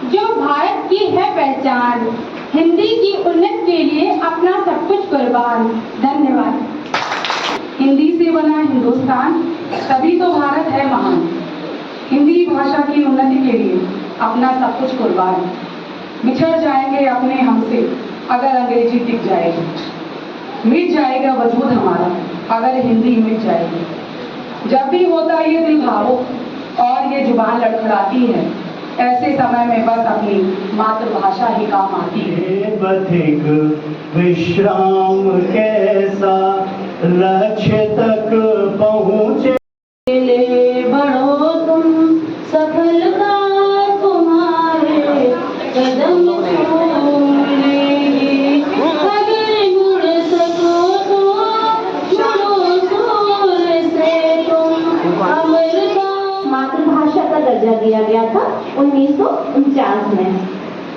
जो भारत की है पहचान, हिंदी की उन्नति के लिए अपना सब कुछ कुर्बान। धन्यवाद। हिंदी से बना हिंदुस्तान, तभी तो भारत है महान। हिंदी भाषा की उन्नति के लिए अपना सब कुछ कुर्बान। बिछड़ जाएंगे अपने हमसे अगर अंग्रेजी टिक जाएगी, मिट जाएगा वजूद हमारा अगर हिंदी मिट जाएगी। जब भी होता ये दिल भावुक और ये जुबान लड़खड़ाती है, ऐसे समय में बस अपनी मातृभाषा ही काम आती है। पथिक विश्राम कैसा लक्ष्य तक पहुँचे, बढ़ो तुम सफलता तुम्हारे कदम छोड़ेगी। अगर मुड़ सको तो मुड़ो सूर्य से तुम अमृता। मातृभाषा का दर्जा दिया गया था 1949 में।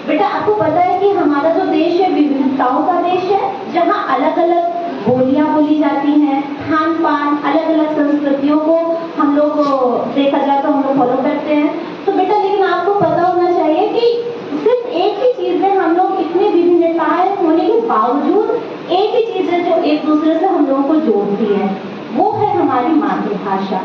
बेटा आपको पता है कि हमारा जो देश है विविधताओं का देश है, जहाँ अलग अलग बोलियां बोली जाती हैं, खान पान, अलग अलग संस्कृतियों को हम लोग देखा जाए तो हम लोग फॉलो करते हैं। तो बेटा लेकिन आपको पता होना चाहिए कि सिर्फ एक ही चीज में हम लोग इतनी विभिन्नताएं होने के बावजूद एक ही चीज है जो एक दूसरे से हम लोगों को जोड़ती है, वो है हमारी मातृभाषा।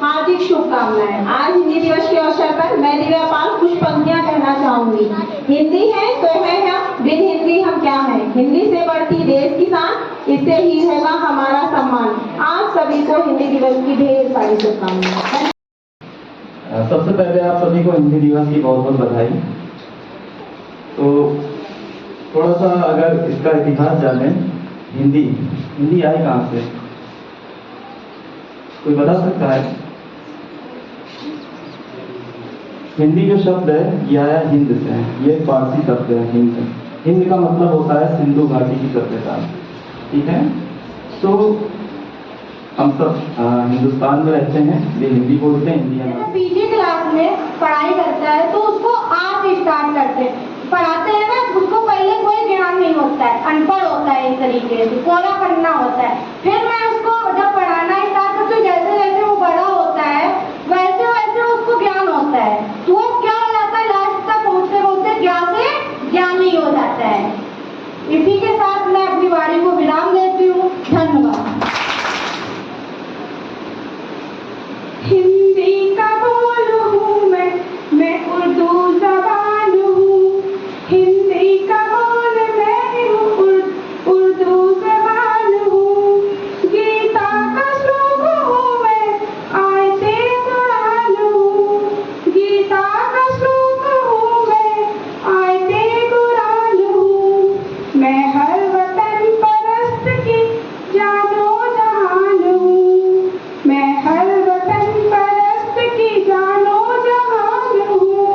हार्दिक शुभकामनाएं। आज हिंदी दिवस के अवसर पर मैं दिव्या पाल कुछ पंक्तियां कहना चाहूंगी। हिंदी है तो है हम, बिन हिंदी हम क्या है। हिंदी से बढ़ती देश की शान, इससे ही होगा हमारा सम्मान। आप सभी को हिंदी दिवस की ढेर सारी शुभकामनाएं। सबसे पहले आप सभी को हिंदी दिवस की बहुत बहुत बधाई। तो थोड़ा सा अगर इसका इतिहास जाने, हिंदी आई कहाँ से, कोई बता सकता है? हिंदी जो शब्द है ये आया हिंद से, ये फारसी शब्द है हिंद। हिंद का मतलब होता है सिंधु घाटी की सभ्यता, ठीक है। तो हम सब हिंदुस्तान में रहते हैं, ये हिंदी बोलते हैं, हिंदी। पीजी क्लास में पढ़ाई करता है तो उसको आज स्टार्ट करते हैं, पढ़ाते हैं ना, उसको पहले कोई ज्ञान नहीं होता है, अनपढ़ होता है, एक तरीके से कोरा पढ़ना होता है। फिर मैं उसको जब पढ़ाना स्टार्ट करती हूँ, जैसे जैसे वो बड़ा होता है वैसे वैसे उसको ज्ञान होता है, तो वो क्या हो जाता है, लास्ट तक पहुँचते पहुँचते ज्ञान से ज्ञानी हो जाता है। इसी के साथ मैं अपनी वाणी को विराम देती हूँ। धन्यवाद। हिंदी का बोल हूँ मैं उर्दू जबान हूँ। हिंदी का बोल मैं उर्दू जबान हूँ। गीता का श्लोक हूँ मैं आयते कुरान हूँ। गीता का श्लोक हूँ मैं आयते कुरान हूँ। मैं हर वतन परस्त की जानो जहान हूँ। मैं हर वतन परस्त की जानो जहान हूँ।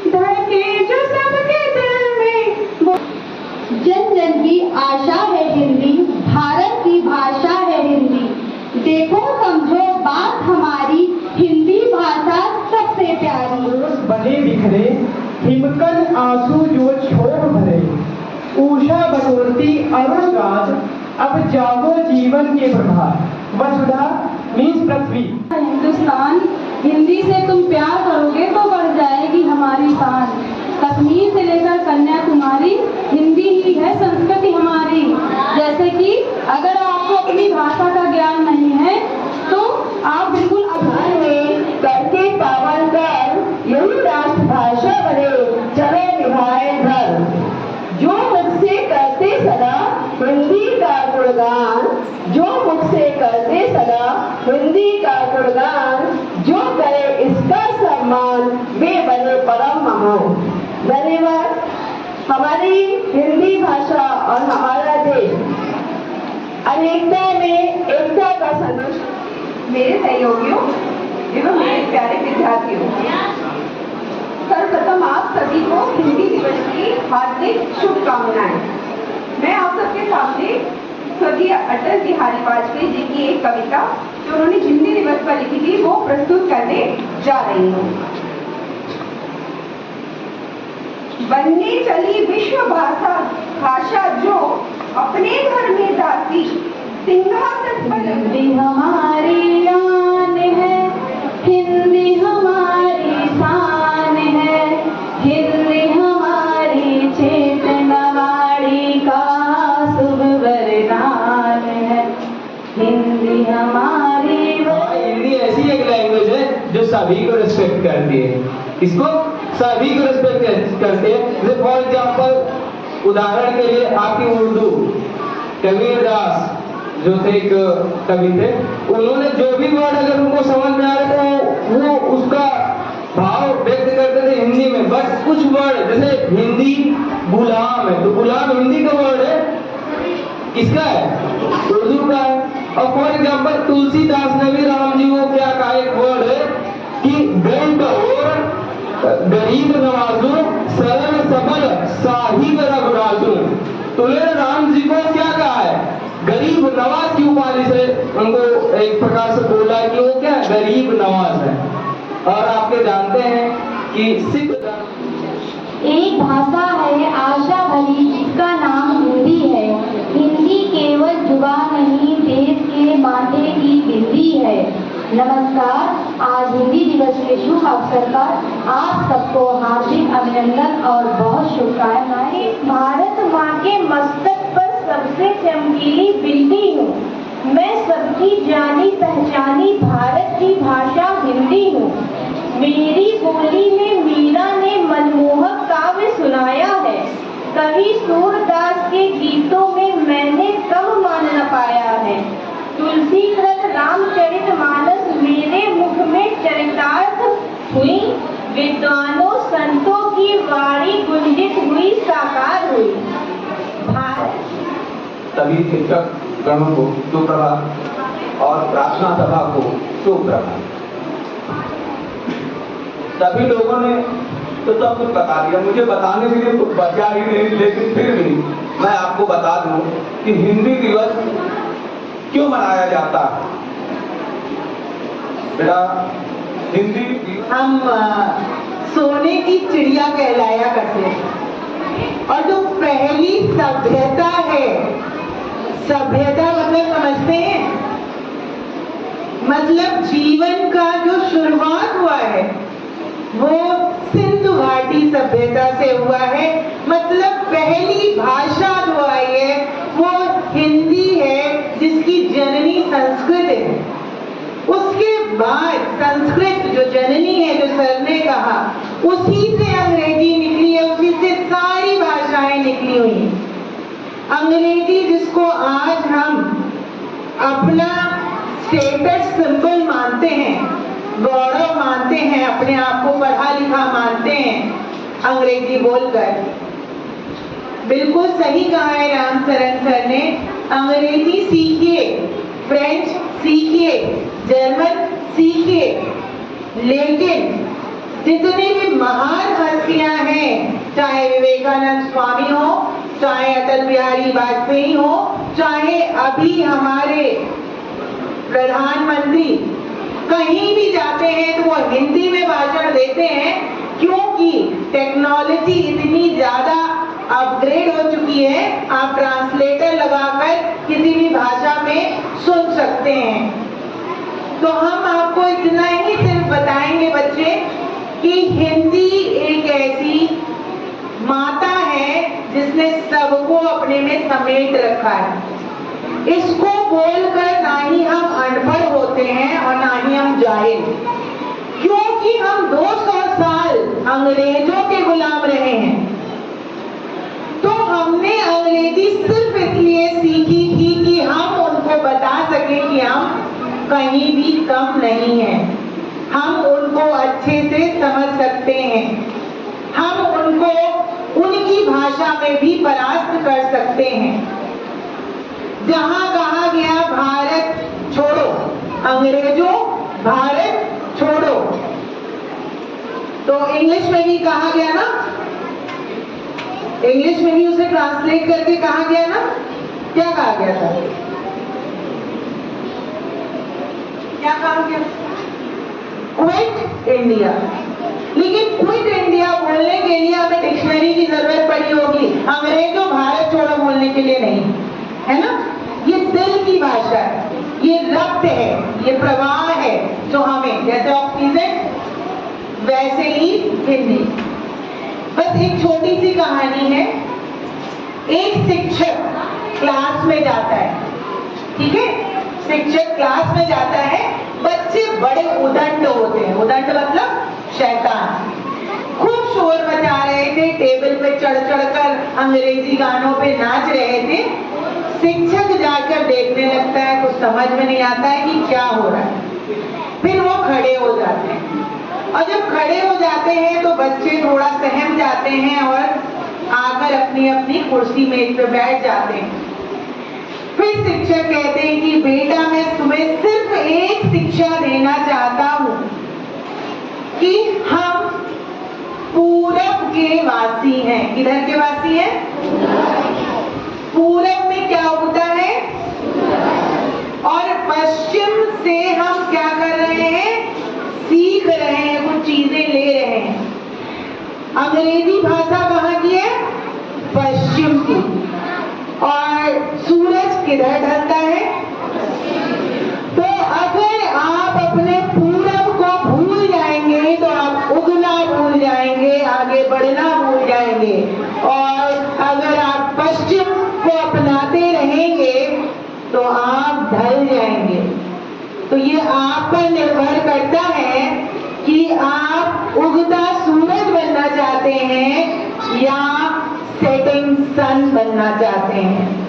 धड़के जो सबके दिल में, जन जन की आशा है हिंदी, भारत की भाषा है हिंदी। देखो समझो बात हमारी, हिंदी भाषा सबसे प्यारी। बने बिखरे हिमकन आंसू जो छोड़ भरे, उषा बटोरती अरुण गाज, अब जागो जीवन के प्रभात। वसुधा मीन्स पृथ्वी। हिंदुस्तान, हिंदी से तुम प्यार करोगे तो बढ़ जाएगी हमारी शान। कश्मीर से लेकर कन्याकुमारी, हिंदी ही है संस्कृति हमारी। जैसे कि अगर आपको अपनी भाषा का ज्ञान नहीं है तो आप बिल्कुल करके पावन कर, यही राष्ट्रभाषा बने, चले निभाए धर्म। जो मुख से करते सदा हिंदी का गुणगान, जो मुख से करते सदा हिंदी का गुणगान, जो करे इसका सम्मान, वे बने परम महान। धन्यवाद। हमारी हिंदी भाषा और हमारा देश अनेकता में एकता का संदेश। मेरे सहयोगियों एवं मेरे प्यारे विद्यार्थियों, सर्वप्रथम आप सभी को हिंदी दिवस की हार्दिक शुभकामनाएं। मैं आप सबके सामने स्वर्गीय अटल बिहारी वाजपेयी जी की एक कविता जो उन्होंने हिंदी दिवस पर लिखी थी वो प्रस्तुत करने जा रही हूँ। बनने चली विश्व भाषा जो अपने घर में दासी, सिंहासन पर हिंदी हमारी आन है, हिंदी हमारी शान है। हिंदी सभी को रिस्पेक्ट करती है, इसको सभी को रिस्पेक्ट करते हैं। जैसे फॉर एग्जाम्पल उदाहरण के लिए आपकी उर्दू, कबीर दास जो थे एक कवि थे, उन्होंने जो भी वर्ड अगर उनको समझ में आ रहे तो वो उसका भाव व्यक्त करते थे हिंदी में। बट कुछ वर्ड जैसे हिंदी गुलाम है, तो गुलाम हिंदी का वर्ड है, किसका है? उर्दू का है। और फॉर एग्जाम्पल तुलसीदास ने भी राम जी को क्या कहा, एक वर्ड है कि गरीब और गरीब नवाजो सरल सबल साहिब रघुराजो। तो उन्होंने राम जी को क्या कहा है? गरीब नवाज की उपाधि से उनको एक प्रकार से बोला है कि वो क्या है? गरीब नवाज है। और आपके जानते हैं कि सिख एक भाषा है आशा भरी जिसका नाम हिंदी है। हिंदी केवल जुबान नहीं, देश के माथे की बिंदी है। नमस्कार, आज हिंदी दिवस के शुभ अवसर पर आप सबको हार्दिक अभिनंदन और बहुत शुभकामनाएं। भारत माँ के मस्तक पर सबसे चमकीली बिंदी हूँ। मैं सबकी जानी पहचानी भारत की भाषा हिंदी हूँ। मेरी बोली में मीरा ने मनमोहक काव्य सुनाया है। कवि सूरदास के गीतों में मैंने कब मान न पाया है। तुलसीकृत रामचरितमानस मेरे मुख में चरितार्थ हुई। विद्वानों संतों की वाणी गुंजित हुई, साकार हुई। सभी शिक्षक गणों को सुप्रभात और प्रार्थना सभा को सुप्रभात। सभी लोगों ने तो सब कुछ बता दिया, मुझे बताने के लिए कुछ बचा ही नहीं, लेकिन फिर भी मैं आपको बता दूं कि हिंदी दिवस क्यों मनाया जाता है। बेटा, हिंदी हम सोने की चिड़िया कहलाया करते हैं। और जो पहली सभ्यता है, सभ्यता मतलब समझते हैं, मतलब जीवन का जो शुरुआत हुआ है वो सिंधु घाटी सभ्यता से हुआ है। मतलब पहली भाषा जो आई है वो हिंदी है, जिसकी जननी संस्कृत है। उसके बाद संस्कृत जो जननी है, जो सर ने कहा, उसी से अंग्रेजी निकली है, उसी से सारी भाषाएं निकली हुई हैं। अंग्रेजी जिसको आज हम अपना स्टेटस सिंबल मानते हैं, गौरव मानते हैं, अपने आप को पढ़ा लिखा मानते हैं अंग्रेजी बोलकर। बिल्कुल सही कहा है रामचरण सर ने, अंग्रेजी सीखिए, फ्रेंच सीखिए, जर्मन सीखिए, लेकिन जितने भी महान हस्तियां हैं, चाहे विवेकानंद स्वामी हो, चाहे अटल बिहारी वाजपेयी हो, चाहे अभी हमारे प्रधानमंत्री कहीं भी जाते हैं तो वो हिंदी में भाषण देते हैं, क्योंकि टेक्नोलॉजी इतनी ज्यादा अपग्रेड हो चुकी है, आप ट्रांसलेटर लगाकर किसी भी भाषा में सुन सकते हैं। तो हम आपको इतना ही सिर्फ बताएंगे बच्चे कि हिंदी एक ऐसी माता है जिसने सबको अपने में समेट रखा है। इसको बोलकर ना ही हम अनपढ़ होते हैं और ना ही हम जाहिल, क्योंकि हम 200 साल अंग्रेजों के गुलाम रहे हैं। तो हमने अंग्रेजी सिर्फ इसलिए सीखी थी कि हम उनको बता सके कि हम कहीं भी कम नहीं हैं, हम उनको अच्छे से समझ सकते हैं, हम उनको उनकी भाषा में भी परास्त कर सकते हैं। जहां कहा गया भारत छोड़ो, अंग्रेजों भारत छोड़ो, तो इंग्लिश में भी कहा गया ना, इंग्लिश में भी उसे ट्रांसलेट करके कहा गया ना, क्या कहा गया था, क्या कहा गया? Quit India. लेकिन क्विट इंडिया बोलने के लिए हमें डिक्शनरी की जरूरत पड़ी होगी, अंग्रेजों भारत छोड़ो बोलने के लिए नहीं, है ना। ये दिल की भाषा है, ये रक्त है, ये प्रवाह है जो हमें, जैसे ऑक्सीजन वैसे ही हिंदी। बस एक छोटी सी कहानी है। एक शिक्षक क्लास में जाता है, ठीक है, शिक्षक क्लास में जाता है, बच्चे बड़े उदंड होते हैं। उदंड मतलब शैतान। खूब शोर मचा रहे थे, टेबल पे चढ़ चढ़ कर अंग्रेजी गानों पे नाच रहे थे। शिक्षक जाकर देखने लगता है, कुछ समझ में नहीं आता है कि क्या हो रहा है। फिर वो खड़े हो जाते हैं, और जब खड़े हो जाते हैं तो बच्चे थोड़ा सहम जाते हैं और आकर अपनी अपनी कुर्सी मेज पे बैठ जाते हैं। फिर शिक्षक कहते हैं कि बेटा, मैं तुम्हें सिर्फ एक शिक्षा देना चाहता हूँ कि हम पूरब के वासी हैं। किधर के वासी हैं? पूरब में क्या होता है? और पश्चिम से हम क्या कर रहे हैं? सीख रहे हैं, कुछ चीजें ले रहे हैं। अंग्रेजी भाषा कहाँ की है? पश्चिम की। और सूरज किधर ढलता है? तो अगर आप अपने पूरब को भूल जाएंगे तो आप उगना भूल जाएंगे, आगे बढ़ना भूल जाएंगे। और अगर आप पश्चिम को अपनाते रहेंगे तो आप ढल जाएंगे। तो ये आप पर निर्भर करता है कि आप उगता सूरज बनना चाहते हैं या सेटिंग सन बनना चाहते हैं।